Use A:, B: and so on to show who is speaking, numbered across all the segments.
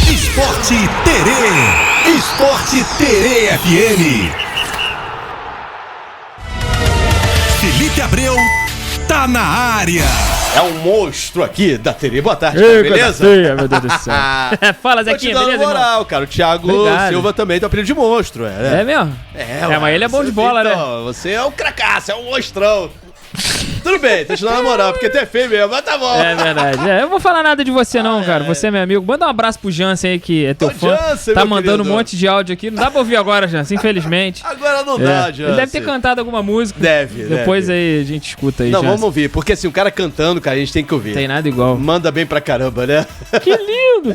A: Esporte Terê. Esporte Terê FM. Felipe Abreu tá na área.
B: É um monstro aqui da Terê. Boa tarde, cara, beleza?
C: Feia, meu Deus do céu. Fala, Zequinha, beleza,
B: moral,
C: irmão?
B: cara. O Thiago Silva também tem o apelido de monstro, né?
C: É mesmo? Mas ele é bom de bola, né?
B: Você é um cracaço, é um monstrão. Tudo bem, tô te dando a moral, porque tu é feio mesmo, mas tá bom.
C: É verdade. Eu não vou falar nada de você não, cara. Você é meu amigo. Manda um abraço pro Jansen aí, que é teu fã.
B: Jansen,
C: tá
B: meu
C: mandando
B: querido.
C: um monte de áudio aqui. Não dá pra ouvir agora, Jansen, infelizmente.
B: Agora não dá, Jansen.
C: Ele deve ter cantado alguma música. Depois aí a gente escuta aí,
B: Não,
C: Jansen.
B: vamos ouvir, porque assim, o cara cantando, cara, a gente tem que ouvir.
C: Tem nada igual.
B: Manda bem pra caramba, né?
C: Que lindo!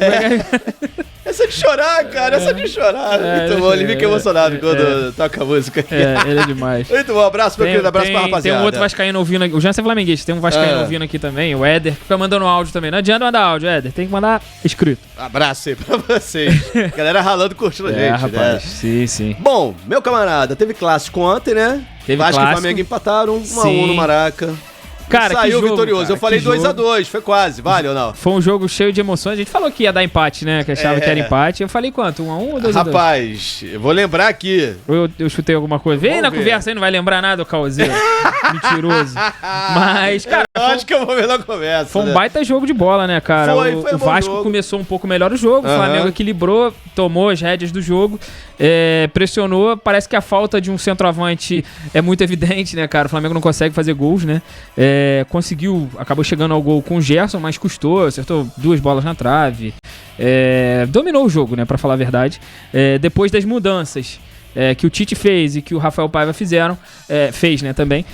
B: Essa de chorar, cara, essa de chorar. Muito bom, ele fica emocionado quando toca a música.
C: Ele é demais.
B: Muito bom, abraço, meu querido, abraço pra rapaziada.
C: Tem um outro vascaíno ouvindo aqui. O Jansen é flamenguista, tem um vascaíno ouvindo aqui também, o Éder, que fica mandando áudio também. Não adianta mandar áudio, Éder, tem que mandar escrito.
B: Abraço aí pra vocês. Galera ralando, curtindo a gente,
C: rapaz,
B: né?
C: Sim.
B: Bom, meu camarada, teve clássico ontem, né?
C: Teve
B: Vasco
C: clássico.
B: e Flamengo empataram, 1-1 no Maraca.
C: Cara,
B: Saiu
C: que jogo,
B: vitorioso.
C: cara,
B: Eu falei
C: que jogo.
B: 2-2, foi quase, vale ou não?
C: Foi um jogo cheio de emoções. A gente falou que ia dar empate, né? Que achava que era empate. Eu falei quanto? 1-1 ou 2-2?
B: Rapaz, eu vou lembrar aqui.
C: Ou eu chutei alguma coisa? Vem
B: Vamos
C: na
B: ver.
C: conversa aí, não vai lembrar nada, o Causeiro. Mentiroso. Mas, cara,
B: Acho que eu vou ver na conversa.
C: foi um
B: né?
C: baita jogo de bola, né, cara?
B: Foi
C: o
B: um bom
C: Vasco
B: jogo.
C: começou um pouco melhor o jogo, o Flamengo equilibrou, tomou as rédeas do jogo, pressionou. Parece que a falta de um centroavante é muito evidente, né, cara? O Flamengo não consegue fazer gols, né? Acabou chegando ao gol com o Gerson, mas custou, acertou 2 bolas na trave. Dominou o jogo, né, pra falar a verdade. Depois das mudanças que o Tite fez e que o Rafael Paiva fez, né, também.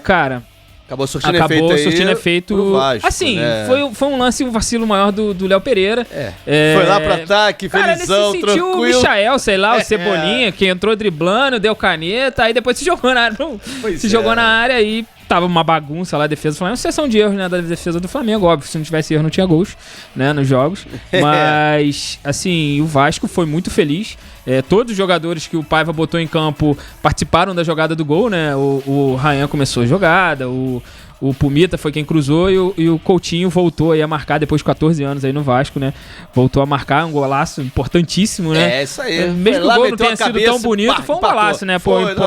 C: Cara...
B: Acabou surtindo efeito
C: pro
B: Vasco,
C: assim,
B: né?
C: foi um lance, um vacilo maior do Léo Pereira.
B: Foi lá pro ataque, felizão,
C: ele se sentiu
B: tranquilo.
C: o Michael, sei lá, o Cebolinha, que entrou driblando, deu caneta, aí depois se jogou na área. Jogou na área e tava uma bagunça lá, a defesa do Flamengo. Sucessão de erros, né, da defesa do Flamengo, óbvio. Se não tivesse erro, não tinha gols, né, nos jogos. Mas, assim, o Vasco foi muito feliz. Todos os jogadores que o Paiva botou em campo participaram da jogada do gol, né? O Ryan começou a jogada, o Pumita foi quem cruzou e o Coutinho voltou aí a marcar depois de 14 anos aí no Vasco, né? Voltou a marcar um golaço importantíssimo, né?
B: É, isso aí.
C: Mesmo que o gol não tenha sido tão bonito, foi um golaço, né?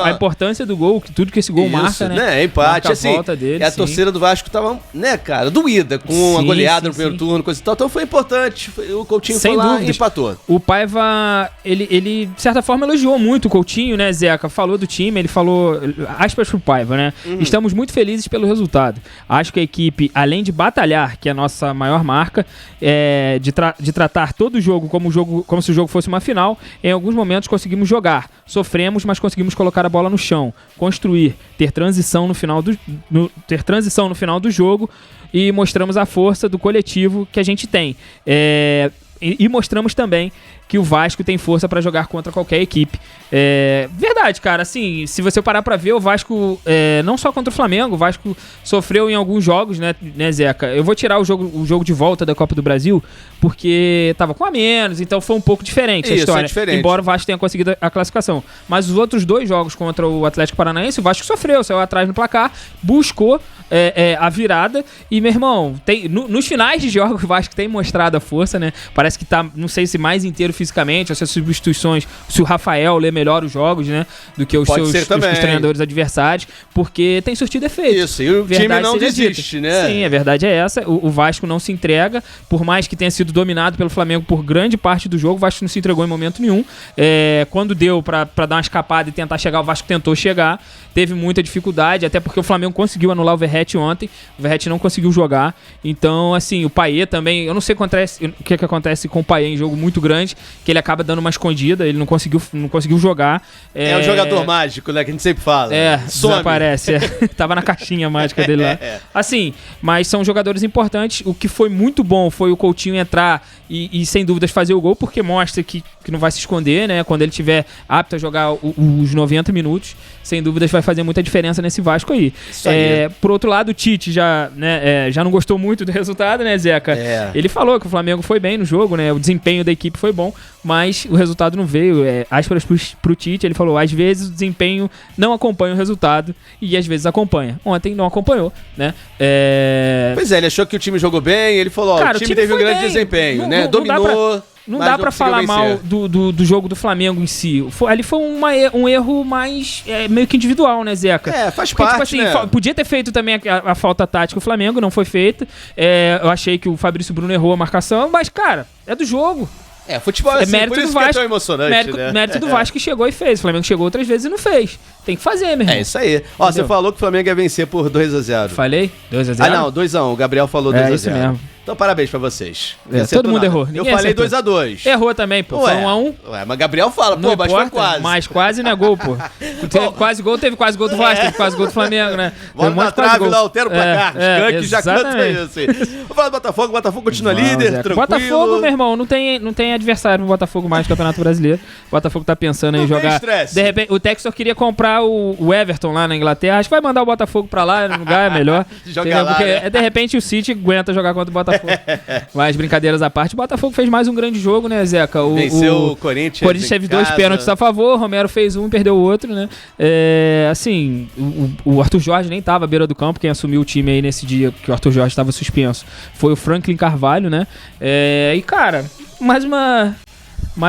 C: A importância do gol, tudo que esse gol marca, né?
B: Empate,
C: Marca a
B: assim,
C: volta dele,
B: a torcida do Vasco tava, né, cara, doída com a goleada no primeiro turno, coisa e tal, então foi importante, o Coutinho
C: Sem
B: foi lá
C: dúvidas.
B: e empatou.
C: O Paiva, ele, de certa forma, elogiou muito o Coutinho, né, Zeca? Falou do time, ele falou, aspas pro Paiva, né? Estamos muito felizes pelo resultado. Acho que a equipe, além de batalhar, que é a nossa maior marca, de tratar todo o jogo como se o jogo fosse uma final, em alguns momentos conseguimos jogar. Sofremos, mas conseguimos colocar a bola no chão, construir, ter transição no final do jogo e mostramos a força do coletivo que a gente tem. E mostramos também que o Vasco tem força pra jogar contra qualquer equipe. Verdade, cara, assim, se você parar pra ver, o Vasco, não só contra o Flamengo, o Vasco sofreu em alguns jogos, né, Zeca? Eu vou tirar o jogo de volta da Copa do Brasil, porque tava com a menos, então foi um pouco diferente a história.
B: Diferente.
C: Embora o Vasco tenha conseguido a classificação. Mas os outros 2 jogos contra o Atlético Paranaense, o Vasco sofreu, saiu atrás no placar, buscou a virada, e, meu irmão, nos finais de jogos o Vasco tem mostrado a força, né? Parece que tá, não sei se mais inteiro fisicamente, ou se as substituições, se o Rafael lê melhor os jogos, né, do que os treinadores adversários, porque tem surtido efeito.
B: Isso, e o time não desiste, né?
C: Sim, a verdade é essa. O Vasco não se entrega, por mais que tenha sido dominado pelo Flamengo por grande parte do jogo, o Vasco não se entregou em momento nenhum. Quando deu pra dar uma escapada e tentar chegar, o Vasco tentou chegar, teve muita dificuldade, até porque o Flamengo conseguiu anular o Verratti ontem, o Verratti não conseguiu jogar. Então, assim, o Payet também, eu não sei o que acontece com o Payet em jogo muito grande, que ele acaba dando uma escondida, ele não conseguiu jogar.
B: É o jogador mágico, né, que a gente sempre fala.
C: Desaparece. Tava na caixinha mágica dele lá. Assim, mas são jogadores importantes. O que foi muito bom foi o Coutinho entrar e sem dúvidas fazer o gol, porque mostra que não vai se esconder, né? Quando ele tiver apto a jogar os 90 minutos, sem dúvidas vai fazer muita diferença nesse Vasco aí. Por outro lado, o Tite já não gostou muito do resultado, né, Zeca? Ele falou que o Flamengo foi bem no jogo, né? O desempenho da equipe foi bom, mas o resultado não veio. Aspas pro Tite, ele falou, às vezes o desempenho não acompanha o resultado e às vezes acompanha. Ontem não acompanhou, né?
B: Pois ele achou que o time jogou bem, ele falou,
C: Cara,
B: o time teve um grande desempenho, né? Dominou.
C: Não
B: Mas
C: dá
B: não
C: pra
B: conseguiu
C: falar
B: vencer.
C: mal do jogo do Flamengo em si. Ali foi um erro mais meio que individual, né, Zeca?
B: Faz
C: Porque,
B: parte,
C: tipo assim,
B: né?
C: podia ter feito também a falta tática o Flamengo, não foi feita. Eu achei que o Fabrício Bruno errou a marcação, mas, cara, é do jogo.
B: Futebol é assim,
C: mérito
B: por isso
C: do
B: que é
C: Vasco.
B: tão emocionante, né?
C: Mérito do Vasco que chegou e fez. O Flamengo chegou outras vezes e não fez. Tem que fazer, meu irmão.
B: É isso aí. Ó, você falou que o Flamengo ia vencer por 2-0.
C: Falei? 2-0?
B: Ah, não, 2-1. O Gabriel falou 2-0.
C: Isso mesmo.
B: Então, parabéns pra vocês.
C: Todo mundo errou.
B: Eu
C: Ninguém
B: falei
C: acertou.
B: 2-2.
C: Errou também, pô. Foi 1-1.
B: Ué, mas Gabriel fala,
C: Não
B: pô, mas foi
C: importa,
B: quase.
C: mas quase não é gol, pô. Teve quase gol do Vasco, teve quase gol do Flamengo, né?
B: Bola na trave lá, altera o placar. Skank já canta
C: exatamente.
B: isso. Vamos falar do Botafogo. O Botafogo continua líder,
C: Zeca.
B: tranquilo.
C: Botafogo, meu irmão, não tem adversário pro Botafogo mais no Campeonato Brasileiro. O Botafogo tá pensando em
B: Não tem
C: jogar.
B: estresse.
C: De repente, o Textor queria comprar o Everton lá na Inglaterra. Acho que vai mandar o Botafogo pra lá, no lugar é melhor.
B: Jogar
C: Entendeu?
B: lá,
C: Porque
B: né?
C: de repente o City aguenta jogar contra o Botafogo. Mas brincadeiras à parte, o Botafogo fez mais um grande jogo, né, Zeca?
B: Venceu o Corinthians.
C: O Corinthians teve 2 pênaltis a favor, o Romero fez um e perdeu o outro, né? Assim, o Arthur Jorge nem tava à beira do campo, quem assumiu o time aí nesse dia que o Arthur Jorge estava suspenso foi o Franklin Carvalho, né? E, cara, mais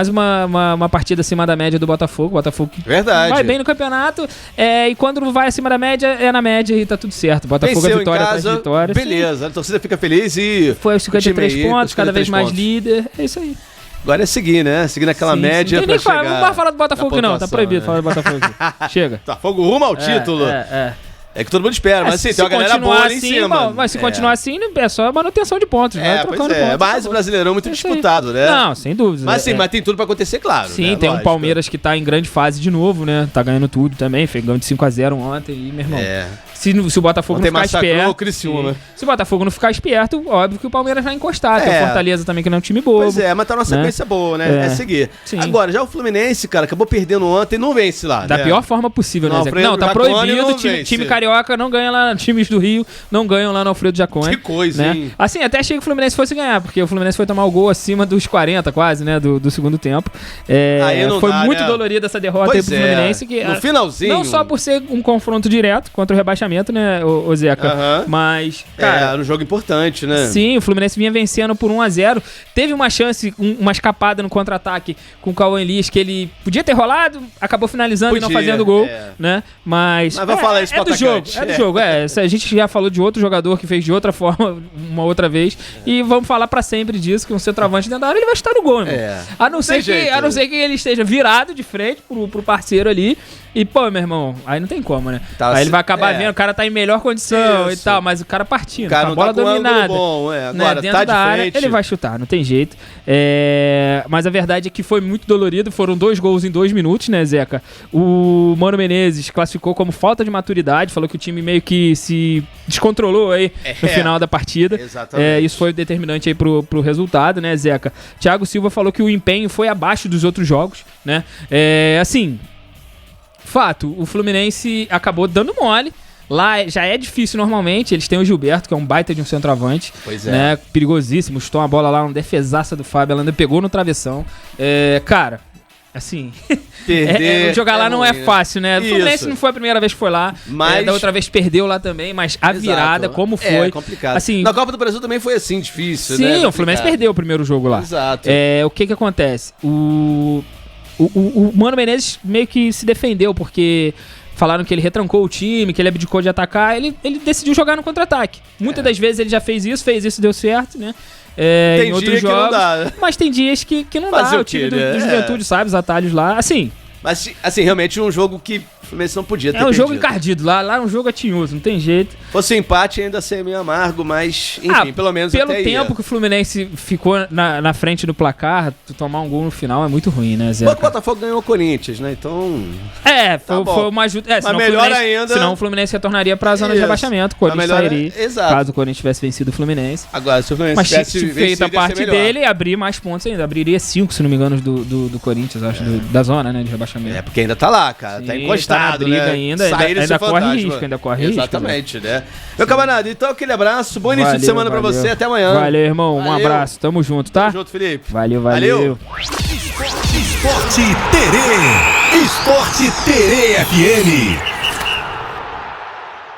C: uma partida acima da média do Botafogo. O Botafogo que
B: Verdade.
C: vai bem no campeonato. E quando não vai acima da média, é na média e tá tudo certo. O Botafogo
B: Venceu
C: é vitória
B: em
C: atrás
B: casa,
C: de vitória.
B: beleza. A torcida fica feliz e...
C: Foi aos 53
B: time aí,
C: pontos, cada vez
B: 53
C: mais
B: pontos.
C: líder. É isso aí.
B: Agora é seguir, né? Seguir naquela
C: Sim,
B: média
C: sim.
B: pra
C: Nem fala,
B: chegar...
C: não vai falar do Botafogo
B: na
C: não, tá
B: pontuação,
C: proibido
B: né?
C: falar do Botafogo aqui. Chega.
B: Botafogo rumo ao título. É que todo mundo espera, mas assim, tem uma galera boa ali em cima.
C: Mas se continuar assim, é só manutenção de pontos. Vai
B: Pois
C: trocando
B: é.
C: pontos,
B: Mas o
C: acabou.
B: Brasileirão é muito
C: É isso aí.
B: disputado, né?
C: Não, sem dúvida.
B: Mas sim, mas tem tudo pra acontecer, claro.
C: Sim,
B: né?
C: tem um
B: Lógico.
C: Palmeiras que tá em grande fase de novo, né? Tá ganhando tudo também, fez ganho de 5-0 ontem e, meu irmão. Se o Botafogo
B: Ontem
C: não ficar
B: massacrou
C: esperto.
B: o Criciúma.
C: Se o Botafogo não ficar esperto, óbvio que o Palmeiras vai encostar. Tem o Fortaleza também, que não é um time bobo.
B: Pois é, mas tá numa sequência boa, né? É seguir.
C: Sim.
B: Agora, já o Fluminense, cara, acabou perdendo ontem e não vence lá.
C: Da
B: né?
C: pior forma possível, né,
B: Não,
C: Zé?
B: Alfredo
C: Não, tá
B: Jaconi
C: proibido.
B: não
C: Time
B: vence.
C: carioca não ganha lá, times do Rio não ganham lá no Alfredo Jaconi.
B: Que coisa,
C: né?
B: hein?
C: Assim, até achei que o Fluminense fosse ganhar, porque o Fluminense foi tomar o gol acima dos 40 quase, né, do segundo tempo.
B: Aí não
C: foi
B: dá,
C: muito
B: né?
C: dolorida essa derrota
B: Pois
C: aí pro Fluminense. Que,
B: no finalzinho.
C: Não só por ser um confronto direto contra o rebaixamento, né, o Zeca,
B: Aham.
C: mas, cara...
B: Era um jogo importante, né?
C: Sim, o Fluminense vinha vencendo por 1-0. Teve uma chance, uma escapada no contra-ataque com o Cauã Elias, que ele podia ter rolado, acabou finalizando e não
B: Podia,
C: fazendo gol,
B: é.
C: né? Mas
B: vamos falar isso pro
C: do jogo,
B: atacante.
C: é do jogo. A gente já falou de outro jogador que fez de outra forma uma outra vez. E vamos falar pra sempre disso, que um centroavante dentro da área, ele vai estar no gol, irmão. A não ser que ele esteja virado de frente pro parceiro ali. E, pô, meu irmão, aí não tem como, né?
B: Tá,
C: aí ele vai acabar vendo, o cara tá em melhor condição
B: Isso.
C: e tal, mas o cara partindo,
B: O cara
C: com a
B: não
C: bola
B: tá com ângulo
C: dominada.
B: bom,
C: né,
B: agora
C: dentro
B: tá de
C: da área,
B: frente.
C: ele vai chutar, não tem jeito. Mas a verdade é que foi muito dolorido, foram 2 gols em 2 minutos, né, Zeca? O Mano Menezes classificou como falta de maturidade, falou que o time meio que se descontrolou aí no final da partida.
B: Exatamente.
C: Isso foi determinante aí pro resultado, né, Zeca? Thiago Silva falou que o empenho foi abaixo dos outros jogos, né? Assim, fato, o Fluminense acabou dando mole. Lá já é difícil normalmente, eles têm o Gilberto, que é um baita de um centroavante,
B: Pois é.
C: né? Perigosíssimo, chutou uma bola lá, uma defesaça do Fábio, ela ainda pegou no travessão. Cara, assim,
B: Perder
C: jogar lá não é
B: ruim, né?
C: fácil, né? O
B: Isso.
C: Fluminense não foi a primeira vez que foi lá,
B: Mas-
C: da outra vez perdeu lá também, mas a virada, como foi...
B: É complicado.
C: Assim,
B: Na Copa do Brasil também foi assim, difícil,
C: sim,
B: né?
C: o
B: Complicado.
C: Fluminense perdeu o primeiro jogo lá.
B: Exato.
C: O que acontece? O Mano Menezes meio que se defendeu, porque falaram que ele retrancou o time, que ele abdicou de atacar, ele decidiu jogar no contra-ataque. Muitas das vezes ele já fez isso, deu certo, né?
B: Tem
C: em outros
B: dia que não
C: jogos,
B: dá, né?
C: mas tem dias que não
B: Fazer
C: dá.
B: o
C: O time
B: quê,
C: do
B: né?
C: Juventude sabe os atalhos lá. Assim,
B: Mas, assim, realmente um jogo que o Fluminense não podia ter
C: é um jogo
B: perdido.
C: encardido. Lá é um jogo atinhoso, não tem jeito.
B: Fosse um empate ainda seria meio amargo, mas, enfim, pelo menos
C: Pelo
B: até
C: tempo
B: ia.
C: que o Fluminense ficou na frente do placar, tu tomar um gol no final é muito ruim, né, Zé?
B: Bom que o Botafogo ganhou o Corinthians, né? Então...
C: Foi
B: bom.
C: uma ajuda.
B: Mas melhor ainda...
C: Senão o Fluminense retornaria pra zona de
B: Isso.
C: rebaixamento. O Corinthians
B: Mas melhor-
C: sairia.
B: Exato.
C: Caso o Corinthians tivesse vencido o Fluminense.
B: Agora, se o Fluminense
C: Mas
B: tivesse
C: se feito a
B: vencido, ia ser
C: parte
B: melhor.
C: dele, abrir mais pontos ainda. Abriria 5, se não me engano, do Corinthians, acho, da zona, né, de rebaixamento.
B: É, porque ainda tá lá, cara. Tá
C: Sim,
B: encostado,
C: tá na briga
B: né?
C: ainda
B: Sair
C: ainda
B: isso é
C: corre
B: fantástico.
C: risco, ainda corre risco.
B: Exatamente, né? Meu camarada, então aquele abraço. Bom início de
C: Valeu,
B: semana pra
C: valeu.
B: você. Até amanhã.
C: Valeu, irmão. Um
B: Valeu.
C: abraço. Tamo junto, tá?
B: Tamo junto, Felipe.
C: Valeu.
A: Esporte Terê. Esporte Terê FM.